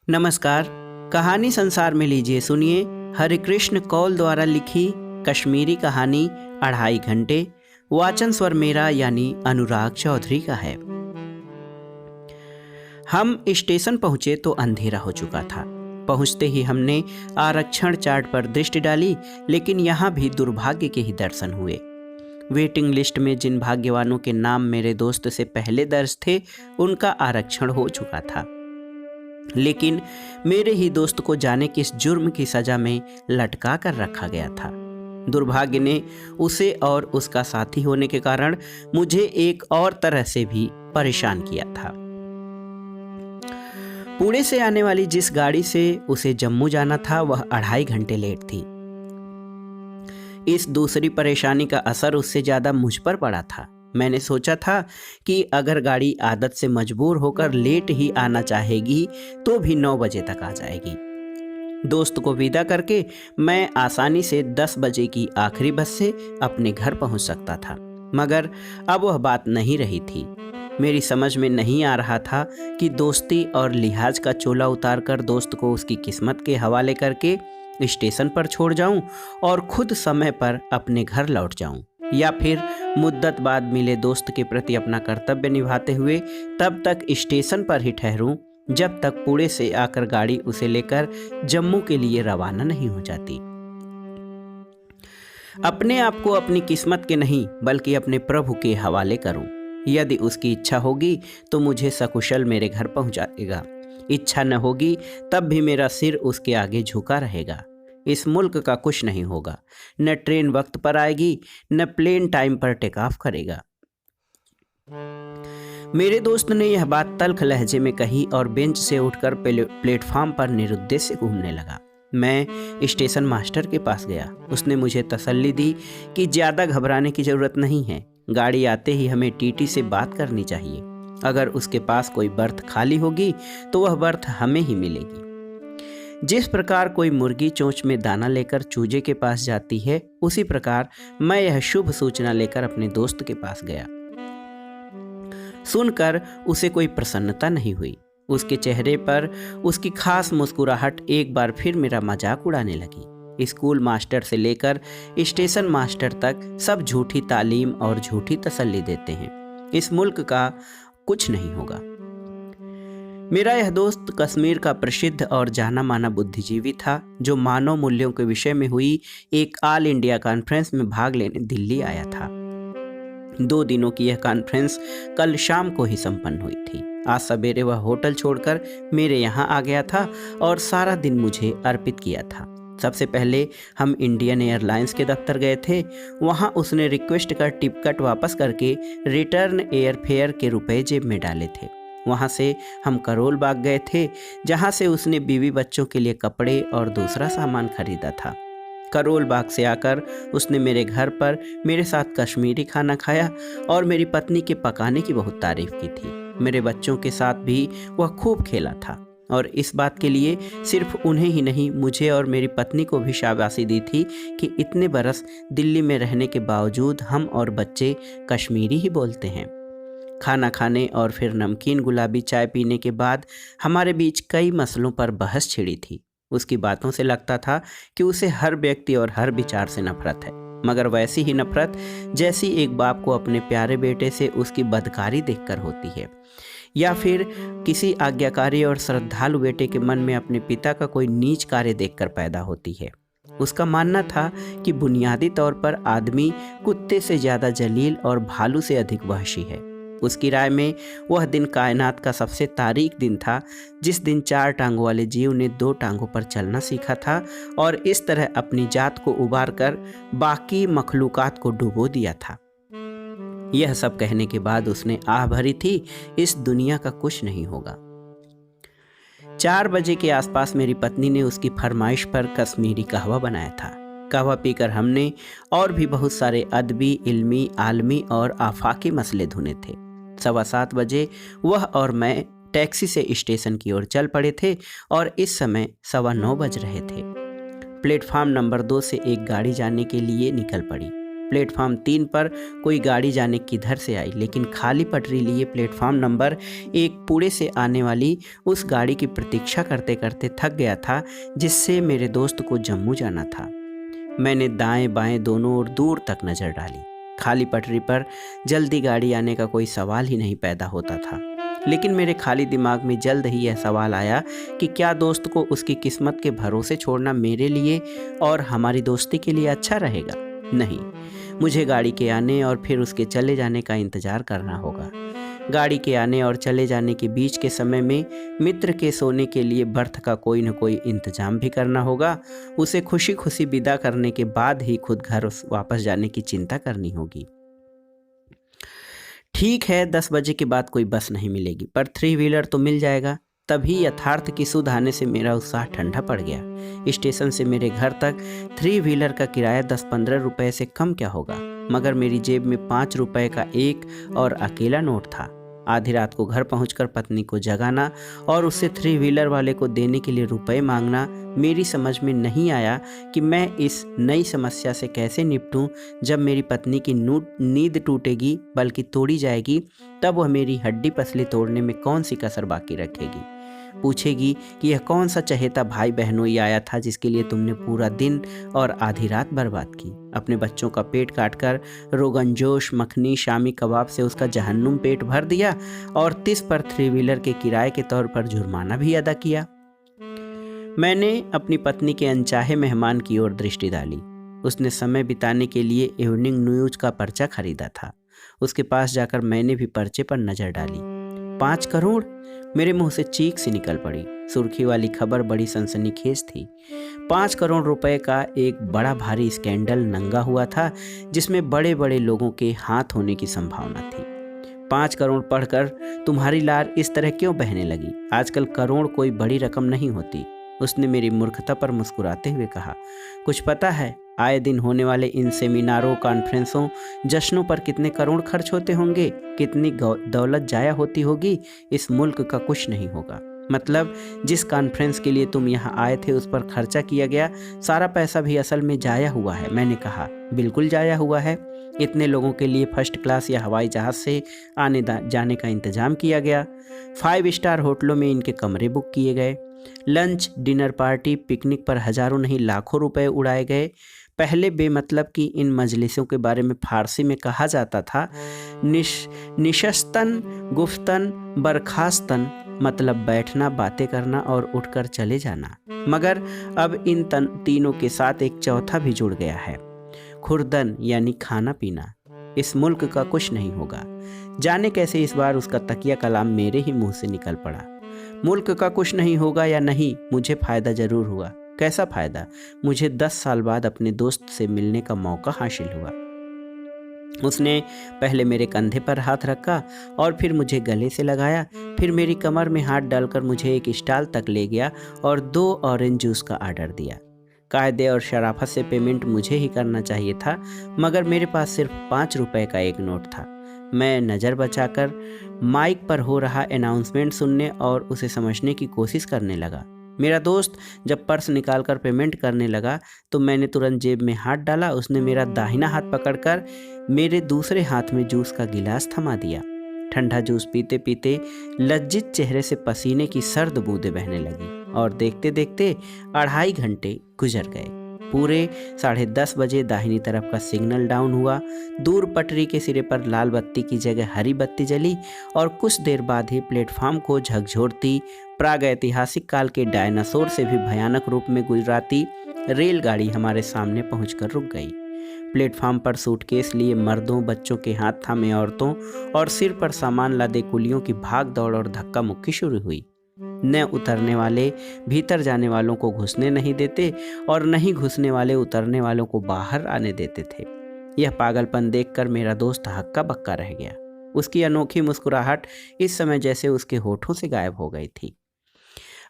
नमस्कार। कहानी संसार में लीजिए सुनिए हरिकृष्ण कौल द्वारा लिखी कश्मीरी कहानी 2.5 घंटे। वाचन स्वर मेरा यानी अनुराग चौधरी का है। हम स्टेशन पहुंचे तो अंधेरा हो चुका था। पहुंचते ही हमने आरक्षण चार्ट पर दृष्टि डाली, लेकिन यहाँ भी दुर्भाग्य के ही दर्शन हुए। वेटिंग लिस्ट में जिन भाग्यवानों के नाम मेरे दोस्त से पहले दर्ज थे, उनका आरक्षण हो चुका था, लेकिन मेरे ही दोस्त को जाने किस जुर्म की सजा में लटका कर रखा गया था। दुर्भाग्य ने उसे और उसका साथी होने के कारण मुझे एक और तरह से भी परेशान किया था। पुणे से आने वाली जिस गाड़ी से उसे जम्मू जाना था, वह 2.5 घंटे लेट थी। इस दूसरी परेशानी का असर उससे ज्यादा मुझ पर पड़ा था। मैंने सोचा था कि अगर गाड़ी आदत से मजबूर होकर लेट ही आना चाहेगी तो भी 9 बजे तक आ जाएगी। दोस्त को विदा करके मैं आसानी से 10 बजे की आखिरी बस से अपने घर पहुंच सकता था, मगर अब वह बात नहीं रही थी। मेरी समझ में नहीं आ रहा था कि दोस्ती और लिहाज का चोला उतारकर दोस्त को उसकी किस्मत के हवाले करके स्टेशन पर छोड़ जाऊं और खुद समय पर अपने घर लौट जाऊं, या फिर मुद्दत बाद मिले दोस्त के प्रति अपना कर्तव्य निभाते हुए तब तक स्टेशन पर ही ठहरूं जब तक पुणे से आकर गाड़ी उसे लेकर जम्मू के लिए रवाना नहीं हो जाती। अपने आप को अपनी किस्मत के नहीं बल्कि अपने प्रभु के हवाले करूं। यदि उसकी इच्छा होगी तो मुझे सकुशल मेरे घर पहुंचाएगा, इच्छा न होगी तब भी मेरा सिर उसके आगे झुका रहेगा। इस मुल्क का कुछ नहीं होगा, न ट्रेन वक्त पर आएगी न प्लेन टाइम पर टेक ऑफ करेगा। मेरे दोस्त ने यह बात तल्ख लहजे में कही और बेंच से उठकर प्लेटफॉर्म पर निरुद्देश्य घूमने लगा। मैं स्टेशन मास्टर के पास गया। उसने मुझे तसल्ली दी कि ज़्यादा घबराने की ज़रूरत नहीं है, गाड़ी आते ही हमें टीटी से बात करनी चाहिए। अगर उसके पास कोई बर्थ खाली होगी तो वह बर्थ हमें ही मिलेगी। जिस प्रकार कोई मुर्गी चोंच में दाना लेकर चूजे के पास जाती है, उसी प्रकार मैं यह शुभ सूचना लेकर अपने दोस्त के पास गया। सुनकर उसे कोई प्रसन्नता नहीं हुई। उसके चेहरे पर उसकी खास मुस्कुराहट एक बार फिर मेरा मजाक उड़ाने लगी। स्कूल मास्टर से लेकर स्टेशन मास्टर तक सब झूठी तालीम और झूठी तसल्ली देते हैं। इस मुल्क का कुछ नहीं होगा। मेरा यह दोस्त कश्मीर का प्रसिद्ध और जाना माना बुद्धिजीवी था, जो मानव मूल्यों के विषय में हुई एक ऑल इंडिया कॉन्फ्रेंस में भाग लेने दिल्ली आया था। 2 दिनों की यह कॉन्फ्रेंस कल शाम को ही संपन्न हुई थी। आज सवेरे वह होटल छोड़कर मेरे यहाँ आ गया था और सारा दिन मुझे अर्पित किया था। सबसे पहले हम इंडियन एयरलाइंस के दफ्तर गए थे। वहाँ उसने रिक्वेस्ट कर टिकट वापस करके रिटर्न एयरफेयर के रुपए जेब में डाले थे। वहाँ से हम करोल बाग गए थे, जहाँ से उसने बीवी बच्चों के लिए कपड़े और दूसरा सामान खरीदा था। करोल बाग से आकर उसने मेरे घर पर मेरे साथ कश्मीरी खाना खाया और मेरी पत्नी के पकाने की बहुत तारीफ की थी। मेरे बच्चों के साथ भी वह खूब खेला था और इस बात के लिए सिर्फ उन्हें ही नहीं, मुझे और मेरी पत्नी को भी शाबाशी दी थी कि इतने बरस दिल्ली में रहने के बावजूद हम और बच्चे कश्मीरी ही बोलते हैं। खाना खाने और फिर नमकीन गुलाबी चाय पीने के बाद हमारे बीच कई मसलों पर बहस छिड़ी थी। उसकी बातों से लगता था कि उसे हर व्यक्ति और हर विचार से नफरत है, मगर वैसी ही नफरत जैसी एक बाप को अपने प्यारे बेटे से उसकी बदकारी देखकर होती है, या फिर किसी आज्ञाकारी और श्रद्धालु बेटे के मन में अपने पिता का कोई नीच कार्य देखकर पैदा होती है। उसका मानना था कि बुनियादी तौर पर आदमी कुत्ते से ज़्यादा जलील और भालू से अधिक वहशी है। उसकी राय में वह दिन कायनात का सबसे तारीख दिन था, जिस दिन 4 टांगों वाले जीव ने 2 टांगों पर चलना सीखा था और इस तरह अपनी जात को उबार कर बाकी मखलूकात को डुबो दिया था। यह सब कहने के बाद उसने आह भरी थी, इस दुनिया का कुछ नहीं होगा। 4 बजे के आसपास मेरी पत्नी ने उसकी फरमाइश पर कश्मीरी कहवा बनाया था। कहवा पीकर हमने और भी बहुत सारे अदबी, इल्मी, आलमी और आफाकी मसले धुने थे। 7:15 बजे वह और मैं टैक्सी से स्टेशन की ओर चल पड़े थे और इस समय 9:15 बज रहे थे। प्लेटफार्म नंबर 2 से एक गाड़ी जाने के लिए निकल पड़ी। प्लेटफार्म 3 पर कोई गाड़ी जाने किधर से आई, लेकिन खाली पटरी लिए प्लेटफार्म नंबर 1 पुणे से आने वाली उस गाड़ी की प्रतीक्षा करते करते थक गया था, जिससे मेरे दोस्त को जम्मू जाना था। मैंने दाएं बाएं दोनों ओर दूर तक नज़र डाली। खाली पटरी पर जल्दी गाड़ी आने का कोई सवाल ही नहीं पैदा होता था, लेकिन मेरे खाली दिमाग में जल्द ही यह सवाल आया कि क्या दोस्त को उसकी किस्मत के भरोसे छोड़ना मेरे लिए और हमारी दोस्ती के लिए अच्छा रहेगा? नहीं, मुझे गाड़ी के आने और फिर उसके चले जाने का इंतज़ार करना होगा। गाड़ी के आने और चले जाने के बीच के समय में मित्र के सोने के लिए बर्थ का कोई न कोई इंतजाम भी करना होगा। उसे खुशी खुशी विदा करने के बाद ही खुद घर वापस जाने की चिंता करनी होगी। ठीक है, 10 बजे के बाद कोई बस नहीं मिलेगी, पर 3 व्हीलर तो मिल जाएगा। तभी यथार्थ की सुध आने से मेरा उत्साह ठंडा पड़ गया। स्टेशन से मेरे घर तक 3 व्हीलर का किराया 10-15 रुपए से कम क्या होगा, मगर मेरी जेब में 5 रुपए का एक और अकेला नोट था। आधी रात को घर पहुंचकर पत्नी को जगाना और उससे 3 व्हीलर वाले को देने के लिए रुपए मांगना मेरी समझ में नहीं आया कि मैं इस नई समस्या से कैसे निपटूं। जब मेरी पत्नी की नींद टूटेगी बल्कि तोड़ी जाएगी, तब वह मेरी हड्डी पसली तोड़ने में कौन सी कसर बाकी रखेगी। पूछेगी कि यह कौन सा चहेता भाई बहनोई आया था जिसके लिए तुमने पूरा दिन और आधी रात बर्बाद की। अपने बच्चों का पेट काटकर रोगन जोश, मखनी, शामी कबाब से उसका जहन्नुम पेट भर दिया और 30 पर 3 व्हीलर के किराए के तौर पर जुर्माना भी अदा किया। मैंने अपनी पत्नी के अनचाहे मेहमान की ओर दृष्टि डाली। उसने समय बिताने के लिए इवनिंग न्यूज का पर्चा खरीदा था। उसके पास जाकर मैंने भी पर्चे पर नजर डाली। 5 करोड़! मेरे मुंह से चीख सी निकल पड़ी। सुर्खी वाली खबर बड़ी सनसनीखेज थी। 5 करोड़ रुपए का एक बड़ा भारी स्कैंडल नंगा हुआ था, जिसमें बड़े बड़े लोगों के हाथ होने की संभावना थी। 5 करोड़ पढ़कर तुम्हारी लार इस तरह क्यों बहने लगी? आजकल करोड़ कोई बड़ी रकम नहीं होती। उसने मेरी मूर्खता पर मुस्कुराते हुए कहा, कुछ पता है आए दिन होने वाले इन सेमिनारों, कॉन्फ्रेंसों, जश्नों पर कितने करोड़ खर्च होते होंगे, कितनी दौलत जाया होती होगी। इस मुल्क का कुछ नहीं होगा। मतलब जिस कॉन्फ्रेंस के लिए तुम यहाँ आए थे उस पर खर्चा किया गया सारा पैसा भी असल में जाया हुआ है। मैंने कहा, बिल्कुल जाया हुआ है। इतने लोगों के लिए फर्स्ट क्लास या हवाई जहाज़ से आने जाने का इंतजाम किया गया। 5 स्टार होटलों में इनके कमरे बुक किए गए। लंच, डिनर पार्टी, पिकनिक पर हजारों नहीं लाखों रुपए उड़ाए गए। पहले बेमतलब की इन मजलिसों के बारे में फारसी में कहा जाता था निशस्तन, गुफ्तन, बरखास्तन, मतलब बैठना, बातें करना और उठकर चले जाना। मगर अब इन तीनों के साथ एक चौथा भी जुड़ गया है, खुर्दन, यानी खाना पीना। इस मुल्क का कुछ नहीं होगा। जाने कैसे इस बार उसका तकिया कलाम मेरे ही मुंह से निकल पड़ा। मुल्क का कुछ नहीं होगा या नहीं, मुझे फायदा जरूर हुआ। कैसा फायदा? मुझे 10 साल बाद अपने दोस्त से मिलने का मौका हासिल हुआ। उसने पहले मेरे कंधे पर हाथ रखा और फिर मुझे गले से लगाया, फिर मेरी कमर में हाथ डालकर मुझे एक स्टॉल तक ले गया और 2 ऑरेंज जूस का ऑर्डर दिया। कायदे और शराफत से पेमेंट मुझे ही करना चाहिए था, मगर मेरे पास सिर्फ 5 रुपए का एक नोट था। मैं नज़र बचाकर माइक पर हो रहा अनाउंसमेंट सुनने और उसे समझने की कोशिश करने लगा। मेरा दोस्त जब पर्स निकालकर पेमेंट करने लगा तो मैंने तुरंत जेब में हाथ डाला। उसने मेरा दाहिना हाथ पकड़कर मेरे दूसरे हाथ में जूस का गिलास थमा दिया। ठंडा जूस पीते पीते लज्जित चेहरे से पसीने की सर्द बूंदें बहने लगी और देखते देखते 2.5 घंटे गुजर गए। पूरे 10:30 बजे दाहिनी तरफ का सिग्नल डाउन हुआ। दूर पटरी के सिरे पर लाल बत्ती की जगह हरी बत्ती जली और कुछ देर बाद ही प्लेटफॉर्म को झकझोरती प्रागैतिहासिक काल के डायनासोर से भी भयानक रूप में गुजराती रेलगाड़ी हमारे सामने पहुंचकर रुक गई। प्लेटफॉर्म पर सूटकेस लिए मर्दों, बच्चों के हाथ थामे औरतों और सिर पर सामान लादे कुलियों की भाग दौड़ और धक्का मुक्की शुरू हुई। न उतरने वाले भीतर जाने वालों को घुसने नहीं देते और नहीं घुसने वाले उतरने वालों को बाहर आने देते थे। यह पागलपन देखकर मेरा दोस्त हक्का बक्का रह गया। उसकी अनोखी मुस्कुराहट इस समय जैसे उसके होठों से गायब हो गई थी।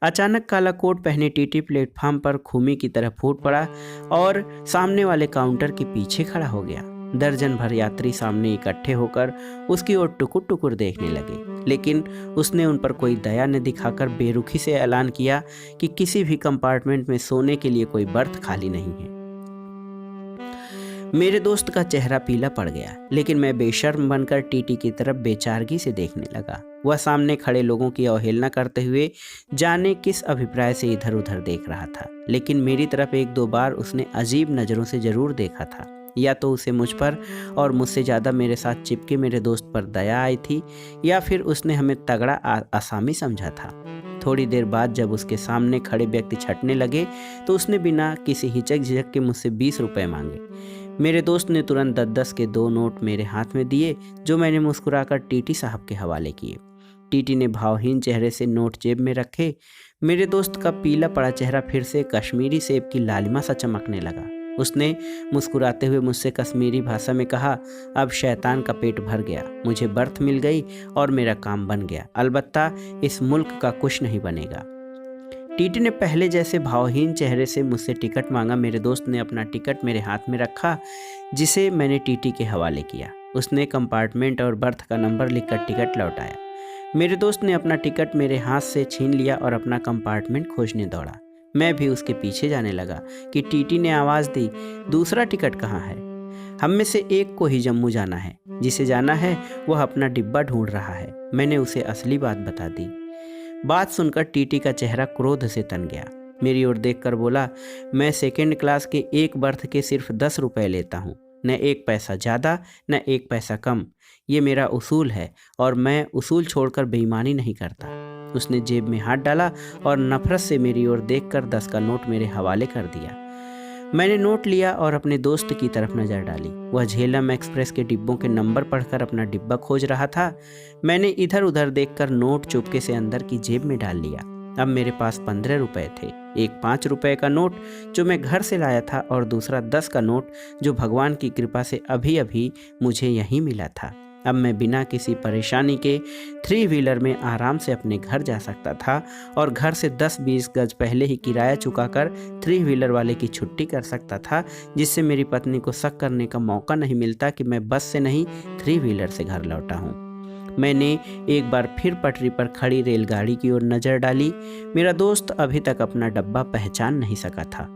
अचानक काला कोट पहने टीटी प्लेटफॉर्म पर खूमी की तरह फूट पड़ा और सामने वाले काउंटर के पीछे खड़ा हो गया। दर्जन भर यात्री सामने इकट्ठे होकर उसकी ओर टुकुर टुकुर देखने लगे, लेकिन उसने उन पर कोई दया न दिखाकर बेरुखी से ऐलान किया कि किसी भी कंपार्टमेंट में सोने के लिए कोई बर्थ खाली नहीं है। मेरे दोस्त का चेहरा पीला पड़ गया, लेकिन मैं बेशर्म बनकर टीटी की तरफ बेचारगी से देखने लगा। वह सामने खड़े लोगों की अवहेलना करते हुए जाने किस अभिप्राय से इधर उधर देख रहा था, लेकिन मेरी तरफ एक दो बार उसने अजीब नज़रों से जरूर देखा था। या तो उसे मुझ पर और मुझसे ज़्यादा मेरे साथ चिपके मेरे दोस्त पर दया आई थी, या फिर उसने हमें तगड़ा आसामी समझा था। थोड़ी देर बाद जब उसके सामने खड़े व्यक्ति छटने लगे तो उसने बिना किसी हिचक झिझक के मुझसे 20 रुपए मांगे। मेरे दोस्त ने तुरंत 10-10 के 2 नोट मेरे हाथ में दिए, जो मैंने मुस्कुराकर टीटी साहब के हवाले किए। टीटी ने भावहीन चेहरे से नोट जेब में रखे। मेरे दोस्त का पीला पड़ा चेहरा फिर से कश्मीरी सेब की लालिमा सा चमकने लगा। उसने मुस्कुराते हुए मुझसे कश्मीरी भाषा में कहा, अब शैतान का पेट भर गया, मुझे बर्थ मिल गई और मेरा काम बन गया। अलबत्ता इस मुल्क का कुछ नहीं बनेगा। टीटी ने पहले जैसे भावहीन चेहरे से मुझसे टिकट मांगा। मेरे दोस्त ने अपना टिकट मेरे हाथ में रखा, जिसे मैंने टीटी के हवाले किया। उसने कंपार्टमेंट और बर्थ का नंबर लिखकर टिकट लौटाया। मेरे दोस्त ने अपना टिकट मेरे हाथ से छीन लिया और अपना कंपार्टमेंट खोजने दौड़ा। मैं भी उसके पीछे जाने लगा कि टीटी ने आवाज़ दी, दूसरा टिकट कहाँ है? हम में से एक को ही जम्मू जाना है, जिसे जाना है वह अपना डिब्बा ढूंढ रहा है। मैंने उसे असली बात बता दी। बात सुनकर टीटी का चेहरा क्रोध से तन गया। मेरी ओर देखकर बोला, मैं सेकंड क्लास के एक बर्थ के सिर्फ 10 रुपए लेता हूँ, न एक पैसा ज़्यादा न एक पैसा कम। ये मेरा उसूल है और मैं उसूल छोड़कर बेईमानी नहीं करता। उसने जेब में हाथ डाला और नफरत से मेरी ओर देखकर 10 का नोट मेरे हवाले कर दिया। मैंने नोट लिया और अपने दोस्त की तरफ नज़र डाली। वह झेलम एक्सप्रेस के डिब्बों के नंबर पढ़कर अपना डिब्बा खोज रहा था। मैंने इधर उधर देखकर नोट चुपके से अंदर की जेब में डाल लिया। अब मेरे पास 15 रुपए थे। एक 5 रुपए का नोट जो मैं घर से लाया था और दूसरा 10 का नोट जो भगवान की कृपा से अभी अभी मुझे यहीं मिला था। अब मैं बिना किसी परेशानी के 3 व्हीलर में आराम से अपने घर जा सकता था और घर से 10-20 गज पहले ही किराया चुकाकर 3 व्हीलर वाले की छुट्टी कर सकता था, जिससे मेरी पत्नी को शक करने का मौका नहीं मिलता कि मैं बस से नहीं 3 व्हीलर से घर लौटा हूँ। मैंने एक बार फिर पटरी पर खड़ी रेलगाड़ी की ओर नज़र डाली। मेरा दोस्त अभी तक अपना डब्बा पहचान नहीं सका था।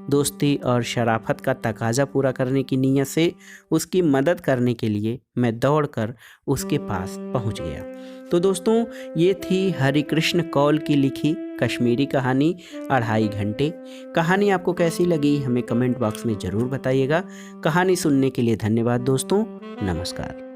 दोस्ती और शराफत का तकाजा पूरा करने की नीयत से उसकी मदद करने के लिए मैं दौड़कर उसके पास पहुंच गया। तो दोस्तों, ये थी हरि कृष्ण कौल की लिखी कश्मीरी कहानी 2.5 घंटे। कहानी आपको कैसी लगी हमें कमेंट बॉक्स में ज़रूर बताइएगा। कहानी सुनने के लिए धन्यवाद दोस्तों। नमस्कार।